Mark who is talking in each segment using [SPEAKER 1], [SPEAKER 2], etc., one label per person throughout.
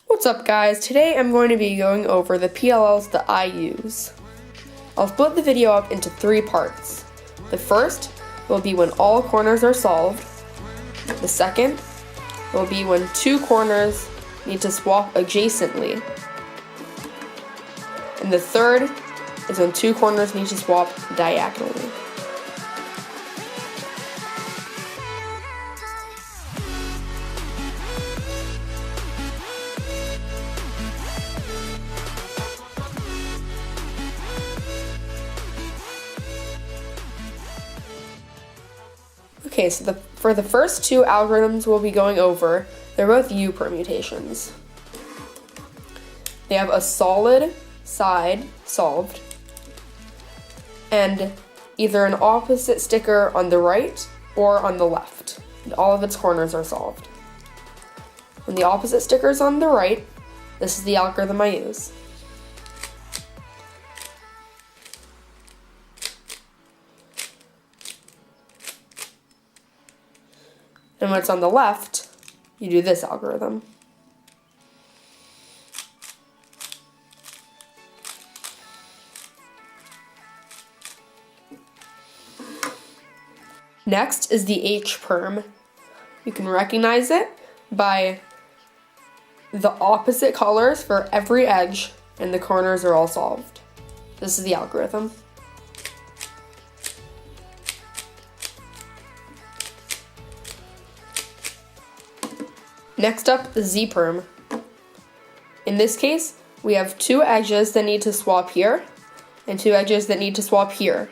[SPEAKER 1] What's up guys? Today I'm going to be going over the PLLs that I use. I'll split the video up into 3 parts. The first will be when all corners are solved. The second will be when 2 corners need to swap adjacently. And the third is when 2 corners need to swap diagonally. Okay, so for the first 2 algorithms we'll be going over, they're both U permutations. They have a solid side solved, and either an opposite sticker on the right or on the left. And all of its corners are solved. When the opposite sticker is on the right, this is the algorithm I use. And when it's on the left, you do this algorithm. Next is the H perm. You can recognize it by the opposite colors for every edge, and the corners are all solved. This is the algorithm. Next up, the Z perm. In this case, we have 2 edges that need to swap here, and 2 edges that need to swap here.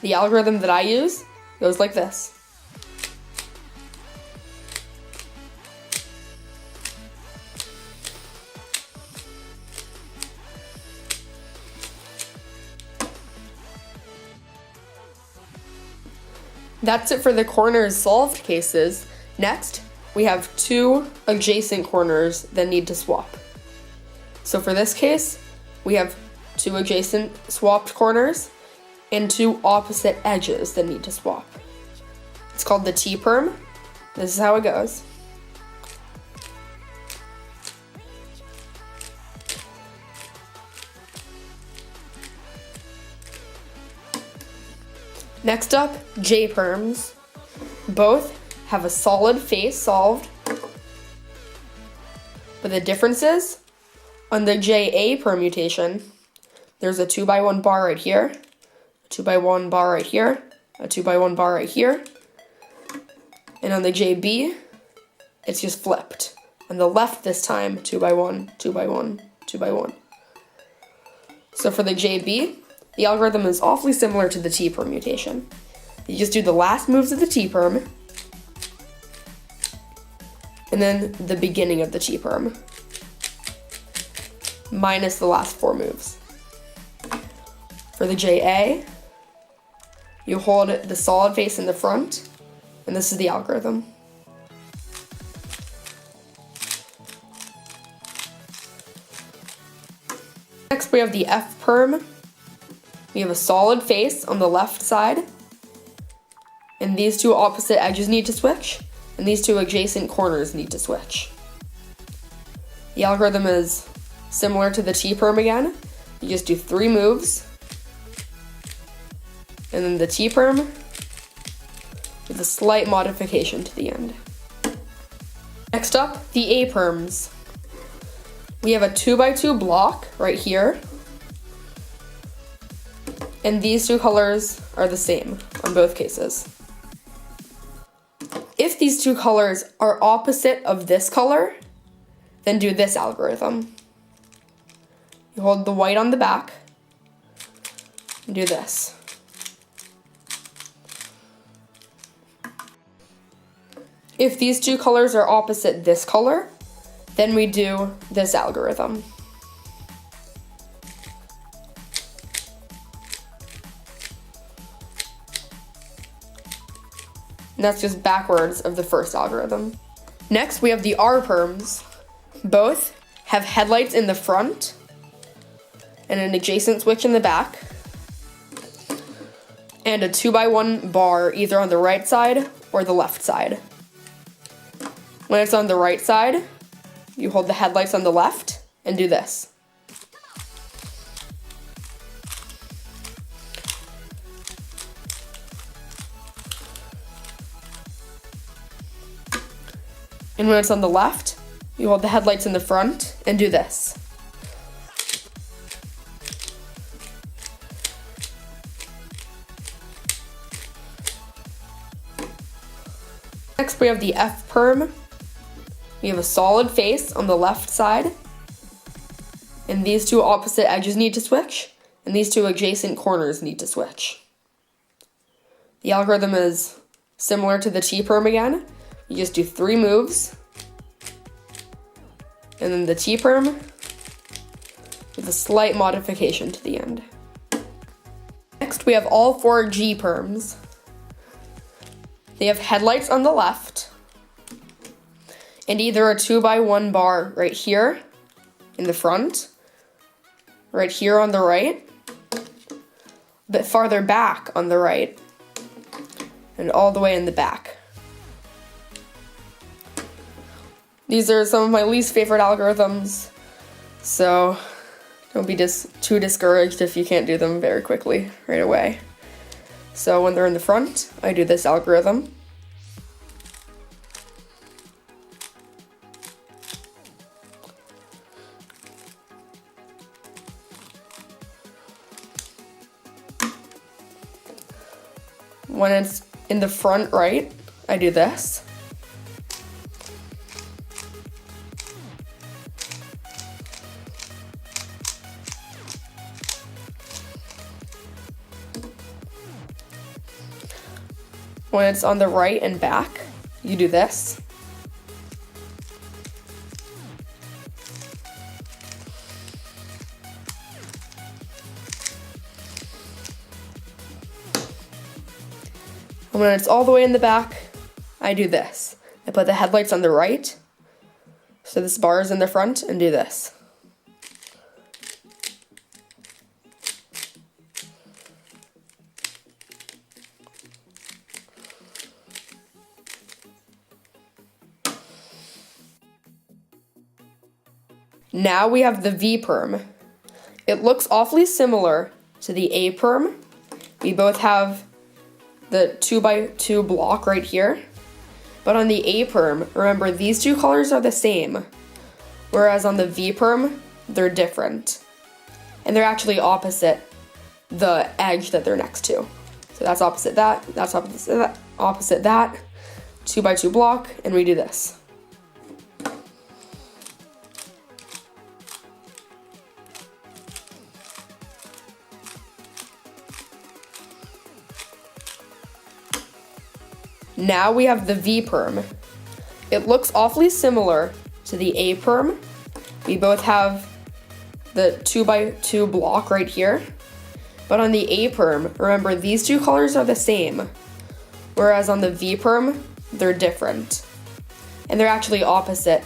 [SPEAKER 1] The algorithm that I use goes like this. That's it for the corners solved cases. Next, we have 2 adjacent corners that need to swap. So for this case, we have 2 adjacent swapped corners and 2 opposite edges that need to swap. It's called the T perm. This is how it goes. Next up, J perms. Both have a solid face solved, but the difference is, on the JA permutation, there's a 2x1 bar right here, a 2x1 bar right here, a 2x1 bar right here, and on the JB, it's just flipped. On the left this time, 2x1, 2x1, 2x1. So for the JB, the algorithm is awfully similar to the T permutation. You just do the last moves of the T perm, and then the beginning of the T perm, minus the last 4 moves. For the JA, you hold the solid face in the front, and this is the algorithm. Next we have the F perm. We have a solid face on the left side, and these 2 opposite edges need to switch, and these 2 adjacent corners need to switch. The algorithm is similar to the T perm again. You just do 3 moves, and then the T perm with a slight modification to the end. Next up, the A perms. We have a 2x2 block right here, and these 2 colors are the same on both cases. If these 2 colors are opposite of this color, then do this algorithm. You hold the white on the back and do this. If these 2 colors are opposite this color, then we do this algorithm. And that's just backwards of the first algorithm. Next, we have the R perms. Both have headlights in the front and an adjacent switch in the back, and a 2x1 bar either on the right side or the left side. When it's on the right side, you hold the headlights on the left and do this. And when it's on the left, you hold the headlights in the front and do this. Next, we have the F perm. We have a solid face on the left side, and these two opposite edges need to switch, and these two adjacent corners need to switch. The algorithm is similar to the T perm again. You just do 3 moves, and then the T perm with a slight modification to the end. Next, we have all 4 G perms. They have headlights on the left, and either a 2x1 bar right here in the front, right here on the right, a bit farther back on the right, and all the way in the back. These are some of my least favorite algorithms, so don't be too discouraged if you can't do them very quickly right away. So when they're in the front, I do this algorithm. When it's in the front right, I do this. When it's on the right and back, you do this. And when it's all the way in the back, I do this. I put the headlights on the right, so this bar is in the front, and do this. Now we have the V perm. It looks awfully similar to the A perm. We both have the 2x2 block right here. But on the A perm, remember these two colors are the same. Whereas on the V perm, they're different. And they're actually opposite the edge that they're next to. So that's opposite that, that's opposite that, 2x2 block, and we do this. Now we have the V perm. It looks awfully similar to the A perm. We both have the 2x2 block right here. But on the A perm, remember these two colors are the same. Whereas on the V perm, they're different. And they're actually opposite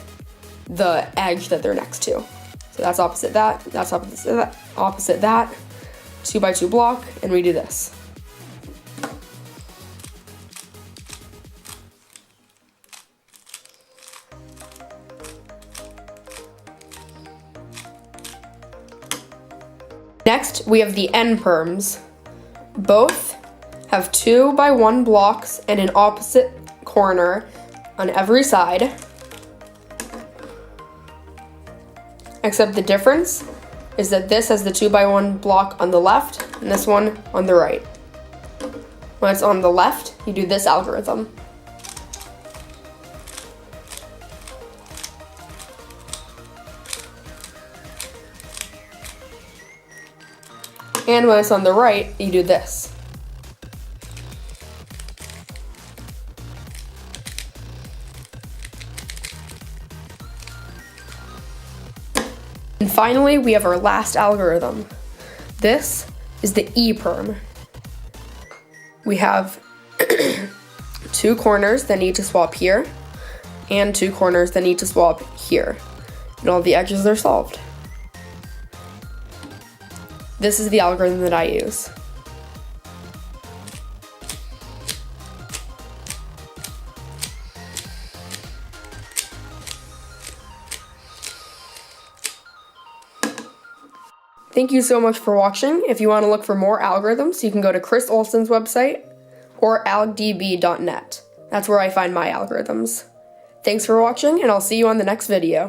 [SPEAKER 1] the edge that they're next to. So that's opposite that, that's opposite that, 2x2 block, and we do this. Next, we have the N perms. Both have 2x1 blocks and an opposite corner on every side. Except the difference is that this has the 2x1 block on the left and this one on the right. When it's on the left, you do this algorithm. And when it's on the right, you do this. And finally, we have our last algorithm. This is the E perm. We have 2 corners that need to swap here, and 2 corners that need to swap here. And all the edges are solved. This is the algorithm that I use. Thank you so much for watching. If you want to look for more algorithms, you can go to Chris Olson's website or algdb.net. That's where I find my algorithms. Thanks for watching, and I'll see you on the next video.